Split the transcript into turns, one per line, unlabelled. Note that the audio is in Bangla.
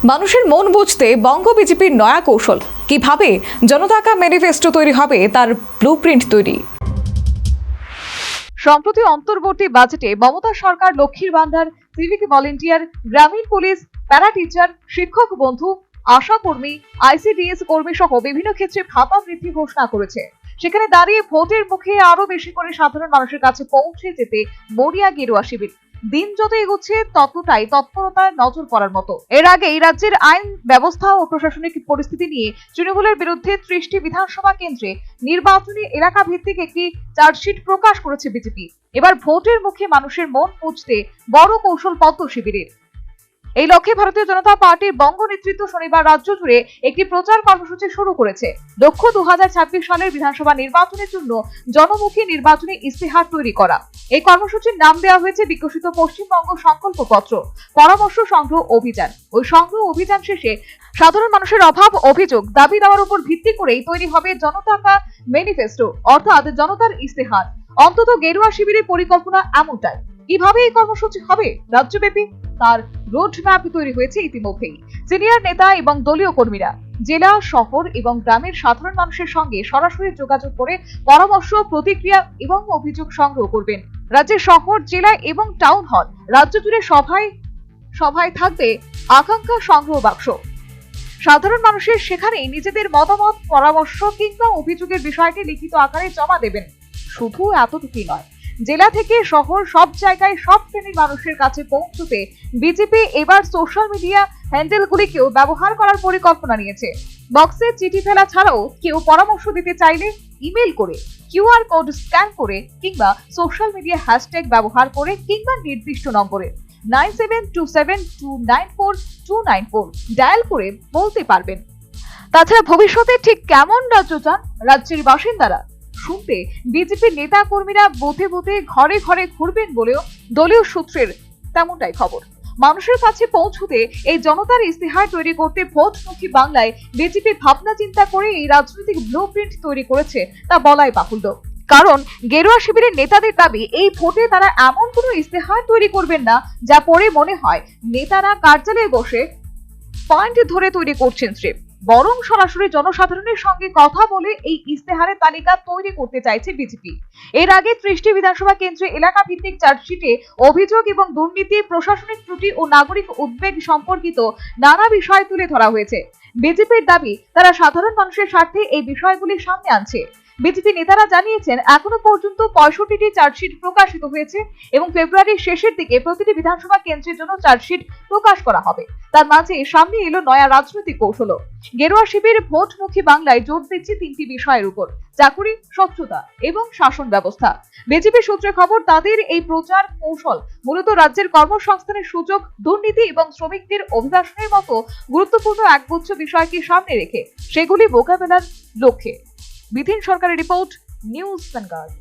মানুষের মন বুঝতে বঙ্গ বিজেপির নয়া কৌশল, কিভাবে জনতা কা ম্যানিফেস্টো তৈরি হবে তার ব্লুপ্রিন্ট তৈরি। সম্প্রতি অন্তর্বর্তী বাজেটে মমতা সরকার লক্ষ্মীর ভান্ডার, সিভিক ভলেন্টিয়ার, গ্রামীণ পুলিশ, প্যারা টিচার, শিক্ষক বন্ধু, আশা কর্মী, আইসিডিএস কর্মী সহ বিভিন্ন ক্ষেত্রে ভাতা বৃদ্ধি ঘোষণা করেছে। সেখানে দাঁড়িয়ে ভোটের মুখে আরো বেশি করে সাধারণ মানুষের কাছে পৌঁছে যেতে মরিয়া গেরুয়া শিবির। দিন যত এগোচ্ছে ততটাই তৎপরতায় নজর পড়ার মতো। এর আগে এই রাজ্যের আইন ব্যবস্থা ও প্রশাসনিক পরিস্থিতি নিয়ে তৃণমূলের বিরুদ্ধে 30টি বিধানসভা কেন্দ্রে নির্বাচনী এলাকা ভিত্তিক একটি চার্জশিট প্রকাশ করেছে বিজেপি। এবার ভোটের মুখে মানুষের মন বুঝতে বড় কৌশল পদ্ম শিবিরের। এই লক্ষ্যে ভারতীয় জনতা পার্টির বঙ্গ নেতৃত্ব শনিবার রাজ্য জুড়ে একটি প্রচার কর্মসূচি শুরু করেছে। লক্ষ্য 2026 সালের বিধানসভা নির্বাচনের জন্য জনমুখী নির্বাচনী ইস্তেহার তৈরি করা। এই কর্মসূচির নাম দেওয়া হয়েছে বিকশিত পশ্চিমবঙ্গ সংকল্পপত্র পরামর্শ সংগ্রহ অভিযান। ওই সংগ্রহ অভিযান শেষে সাধারণ মানুষের অভাব, অভিযোগ, দাবি দেওয়ার উপর ভিত্তি করেই তৈরি হবে জনতা কা ম্যানিফেস্টো, অর্থাৎ জনতার ইস্তেহার। অন্তত গেরুয়া শিবিরের পরিকল্পনা এমনটাই। কিভাবে এই কর্মসূচি হবে রাজ্যব্যাপী তার রোড ম্যাপ তৈরি হয়েছে ইতিমধ্যেই। সিনিয়র নেতা এবং দলীয় কর্মীরা জেলা, শহর এবং গ্রামের সাধারণ মানুষের সঙ্গে সরাসরি যোগাযোগ করে পরামর্শ, প্রতিক্রিয়া এবং অভিযোগ সংগ্রহ করবেন। রাজ্যের শহর, জেলা এবং টাউন হল, রাজ্য জুড়ে সভায় থাকবে আকাঙ্ক্ষা সংগ্রহ বাক্স। সাধারণ মানুষের সেখানেই নিজেদের মতামত, পরামর্শ কিংবা অভিযোগের বিষয়টি লিখিত আকারে জমা দেবেন। শুধু এতটুকুই নয়, জেলা থেকে শহর সব জায়গায় সব শ্রেণীর মানুষের কাছে পৌঁছতে বিজেপি এবার সোশ্যাল মিডিয়া হ্যান্ডেলগুলিকেও ব্যবহার করার পরিকল্পনা নিয়েছে। বক্সে চিঠি ফেলা ছাড়াও কেউ পরামর্শ দিতে চাইলে ইমেল করে, কিউআর কোড স্ক্যান করে কিংবা সোশ্যাল মিডিয়া হ্যাশট্যাগ ব্যবহার করে কিংবা নির্দিষ্ট নম্বরে 9727294294 ডায়াল করে বলতে পারবেন। তাছাড়া ভবিষ্যতে ঠিক কেমন রাজ্য চান রাজ্যের বাসিন্দারা শুনতে বিজেপির নেতা কর্মীরা বুথে বুথে, ঘরে ঘরে ঘুরবেন বলেও দলীয় সূত্রের তেমনটাই খবর। মানুষের কাছে পৌঁছতে এই জনতার ইস্তেহার তৈরি করতে ভোটমুখী বাংলায় বিজেপি ভাবনা চিন্তা করে এই রাজনৈতিক ব্লুপ্রিন্ট তৈরি করেছে তা বলাই বাহুল্য। কারণ গেরুয়া শিবিরের নেতাদের দাবি, এই ভোটে তারা এমন কোনো ইস্তেহার তৈরি করবেন না যা পরে মনে হয় নেতারা কার্যালয়ে বসে পয়েন্ট ধরে তৈরি করছেন স্রেফ, বরং সরাসরি জনসাধারণের সঙ্গে কথা বলে এই ইস্তেহারের তালিকা তৈরি করতে চাইছে বিজেপি। এর আগে 30টি বিধানসভা কেন্দ্রে এলাকা ভিত্তিক চার্জশিটে অভিযোগ এবং দুর্নীতি, প্রশাসনিক ত্রুটি ও নাগরিক উদ্বেগ সম্পর্কিত নানা বিষয় তুলে ধরা হয়েছে। বিজেপির দাবি, তারা সাধারণ মানুষের স্বার্থে এই বিষয়গুলি সামনে আনছে। বিজেপি নেতারা জানিয়েছেন, এখনো পর্যন্ত 65টি চার্জশিট প্রকাশিত হয়েছে এবং ফেব্রুয়ারির শেষের দিকে প্রতিটি বিধানসভা কেন্দ্রের জন্য চার্জশিট প্রকাশ করা হবে। তার মাঝে সামনে এলো নয়া রাজনৈতিক কৌশল। গেরুয়া শিবির ভোটমুখী বাংলায় জোর দিচ্ছে 3টি বিষয়ের উপর: চাকুরি, স্বচ্ছতা এবং শাসন ব্যবস্থা। বিজেপি সূত্রে খবর, তাদের এই প্রচার কৌশল মূলত রাজ্যের কর্মসংস্থানের সুযোগ, দুর্নীতি এবং শ্রমিকদের অভিবাসনের মতো গুরুত্বপূর্ণ একগুচ্ছ বিষয়কে সামনে রেখে সেগুলি মোকাবেলার লক্ষ্যে। বিধিন সরকারের রিপোর্ট, নিউজ ভ্যানগার্ড।